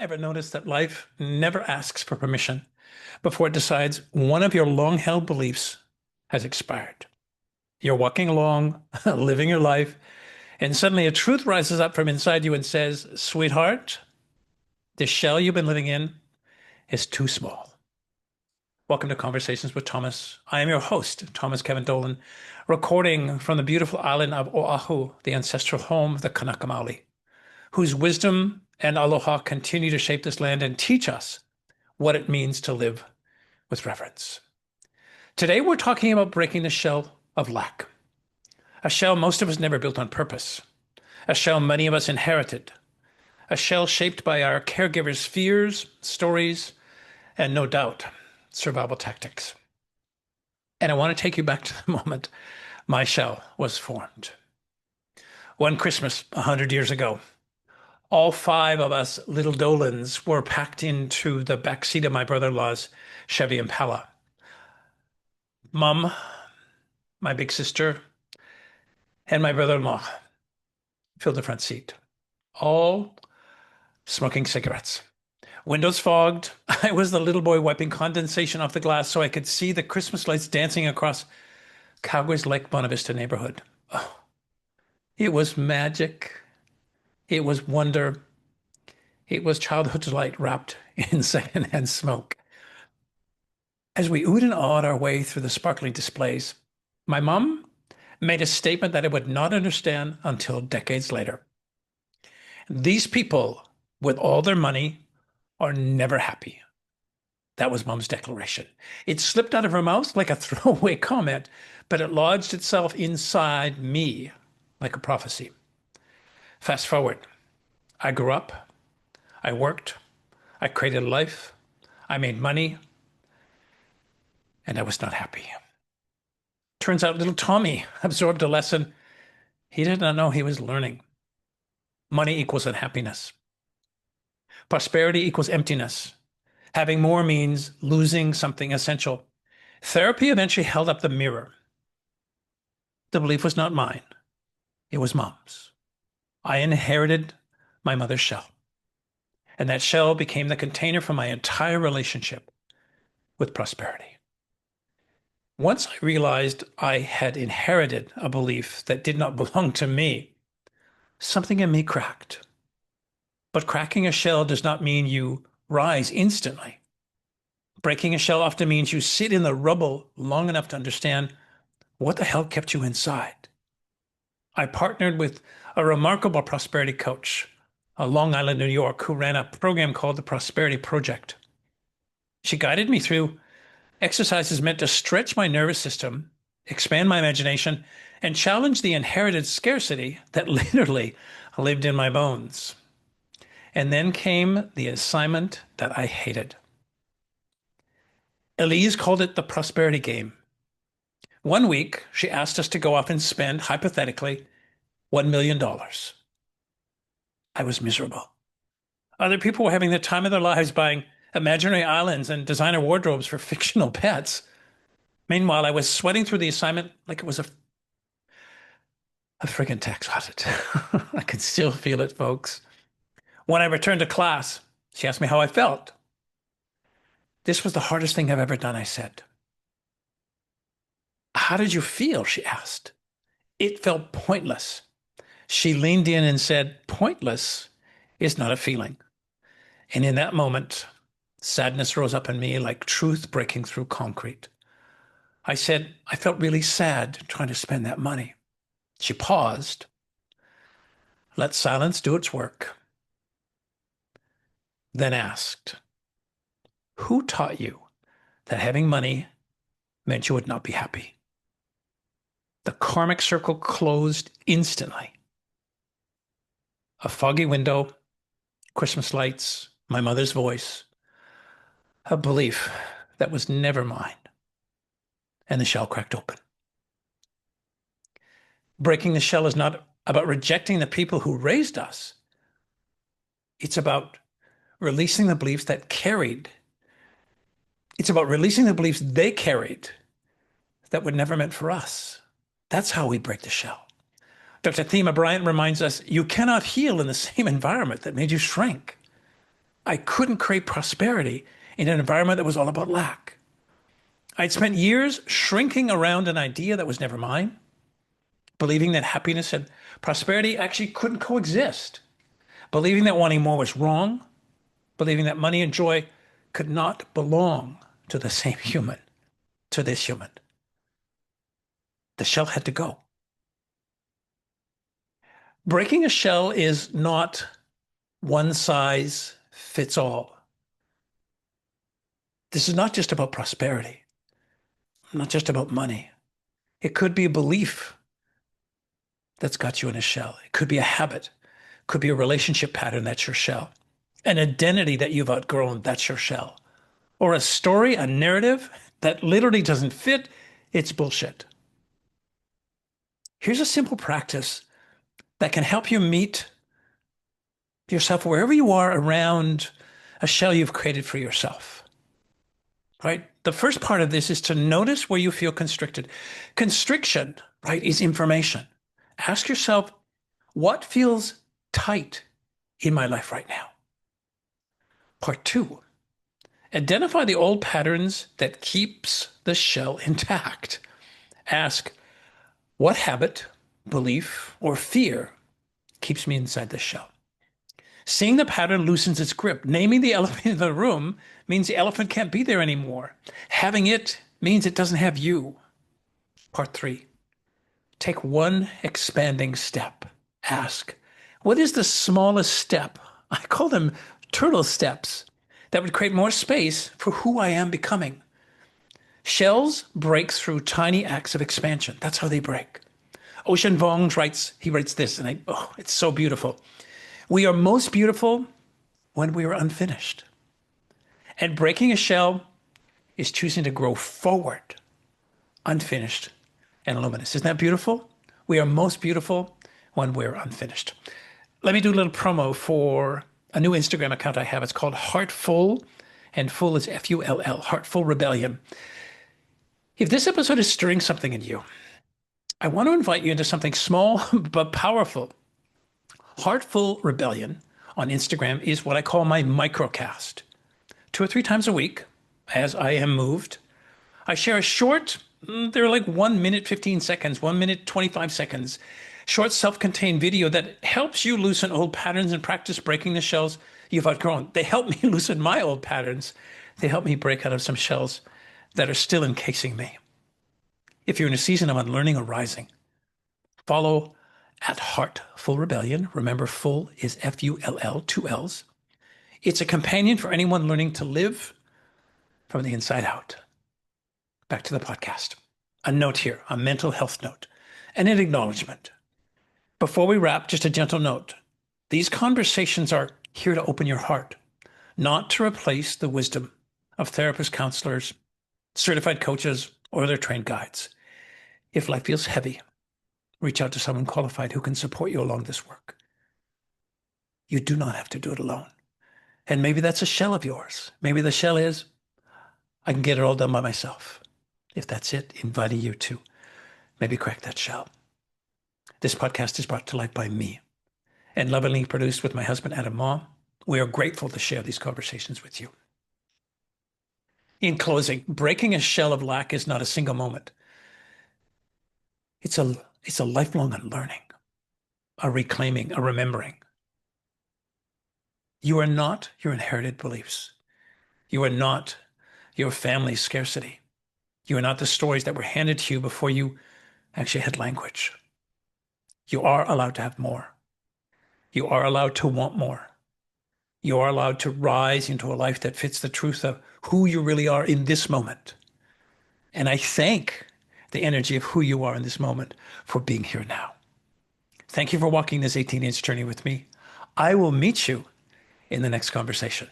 Ever notice that life never asks for permission before it decides one of your long-held beliefs has expired? You're walking along, living your life, and suddenly a truth rises up from inside you and says, "Sweetheart, the shell you've been living in is too small." Welcome to Conversations with Thomas. I am your host, Thomas Kevin Dolan, recording from the beautiful island of Oahu, the ancestral home of the Kanaka Maoli, whose wisdom and aloha continue to shape this land and teach us what it means to live with reverence. Today, we're talking about breaking the shell of lack, a shell most of us never built on purpose, a shell many of us inherited, a shell shaped by our caregivers' fears, stories, and no doubt, survival tactics. And I want to take you back to the moment my shell was formed. One Christmas, 100 years ago, all five of us little Dolans were packed into the backseat of my brother-in-law's Chevy Impala. Mom, my big sister, and my brother-in-law filled the front seat, all smoking cigarettes. Windows fogged. I was the little boy wiping condensation off the glass so I could see the Christmas lights dancing across Calgary's Lake Bonavista neighborhood. Oh, it was magic. It was wonder. It was childhood delight wrapped in secondhand smoke. As we oohed and awed our way through the sparkling displays, my mom made a statement that I would not understand until decades later. These people, with all their money, are never happy. That was Mom's declaration. It slipped out of her mouth like a throwaway comment, but it lodged itself inside me like a prophecy. Fast forward. I grew up. I worked. I created a life. I made money. And I was not happy. Turns out little Tommy absorbed a lesson he did not know he was learning. Money equals unhappiness. Prosperity equals emptiness. Having more means losing something essential. Therapy eventually held up the mirror. The belief was not mine. It was Mom's. I inherited my mother's shell. And that shell became the container for my entire relationship with prosperity. Once I realized I had inherited a belief that did not belong to me, something in me cracked. But cracking a shell does not mean you rise instantly. Breaking a shell often means you sit in the rubble long enough to understand what the hell kept you inside. I partnered with a remarkable prosperity coach, Long Island, New York, who ran a program called the Prosperity Project. She guided me through exercises meant to stretch my nervous system, expand my imagination, and challenge the inherited scarcity that literally lived in my bones. And then came the assignment that I hated. Elise called it the prosperity game. One week, she asked us to go off and spend, hypothetically, $1 million. I was miserable. Other people were having the time of their lives buying imaginary islands and designer wardrobes for fictional pets. Meanwhile, I was sweating through the assignment like it was a friggin' tax audit. I could still feel it, folks. When I returned to class, she asked me how I felt. This was the hardest thing I've ever done, I said. How did you feel? She asked. It felt pointless. She leaned in and said, pointless is not a feeling. And in that moment, sadness rose up in me like truth breaking through concrete. I said, I felt really sad trying to spend that money. She paused, let silence do its work, then asked, who taught you that having money meant you would not be happy? The karmic circle closed instantly. A foggy window, Christmas lights, my mother's voice, a belief that was never mine, and the shell cracked open. Breaking the shell is not about rejecting the people who raised us. It's about releasing the beliefs that carried. It's about releasing the beliefs they carried that were never meant for us. That's how we break the shell. Dr. Thema Bryant reminds us, you cannot heal in the same environment that made you shrink. I couldn't create prosperity in an environment that was all about lack. I'd spent years shrinking around an idea that was never mine, believing that happiness and prosperity actually couldn't coexist, believing that wanting more was wrong, believing that money and joy could not belong to the same human, to this human. The shell had to go. Breaking a shell is not one size fits all. This is not just about prosperity, not just about money. It could be a belief that's got you in a shell. It could be a habit, it could be a relationship pattern that's your shell, an identity that you've outgrown, that's your shell, or a story, a narrative that literally doesn't fit. It's bullshit. Here's a simple practice that can help you meet yourself wherever you are around a shell you've created for yourself. Right? The first part of this is to notice where you feel constricted. Constriction, right, is information. Ask yourself, what feels tight in my life right now? Part two, identify the old patterns that keeps the shell intact. Ask, what habit, belief, or fear keeps me inside the shell? Seeing the pattern loosens its grip. Naming the elephant in the room means the elephant can't be there anymore. Having it means it doesn't have you. Part three, take one expanding step. Ask, what is the smallest step? I call them turtle steps that would create more space for who I am becoming. Shells break through tiny acts of expansion. That's how they break. Ocean Vuong writes this, and it's so beautiful. We are most beautiful when we are unfinished. And breaking a shell is choosing to grow forward, unfinished and luminous. Isn't that beautiful? We are most beautiful when we're unfinished. Let me do a little promo for a new Instagram account I have. It's called Heartful, and full is Full, Heartful Rebellion. If this episode is stirring something in you, I want to invite you into something small but powerful. Heartful Rebellion on Instagram is what I call my microcast. 2 or 3 times a week, as I am moved, I share a short, they're like 1 minute, 15 seconds, 1 minute, 25 seconds, short self-contained video that helps you loosen old patterns and practice breaking the shells you've outgrown. They help me loosen my old patterns. They help me break out of some shells that are still encasing me. If you're in a season of unlearning or rising, follow at Heartful Rebellion. Remember, full is Full, 2 L's. It's a companion for anyone learning to live from the inside out. Back to the podcast. A note here, a mental health note, and an acknowledgement. Before we wrap, just a gentle note. These conversations are here to open your heart, not to replace the wisdom of therapists, counselors, certified coaches, or other trained guides. If life feels heavy, reach out to someone qualified who can support you along this work. You do not have to do it alone. And maybe that's a shell of yours. Maybe the shell is, I can get it all done by myself. If that's it, inviting you to maybe crack that shell. This podcast is brought to life by me and lovingly produced with my husband, Adam Ma. We are grateful to share these conversations with you. In closing, breaking a shell of lack is not a single moment. It's a lifelong unlearning, a reclaiming, a remembering. You are not your inherited beliefs. You are not your family's scarcity. You are not the stories that were handed to you before you actually had language. You are allowed to have more. You are allowed to want more. You are allowed to rise into a life that fits the truth of who you really are in this moment. And I thank the energy of who you are in this moment for being here now. Thank you for walking this 18-inch journey with me. I will meet you in the next conversation.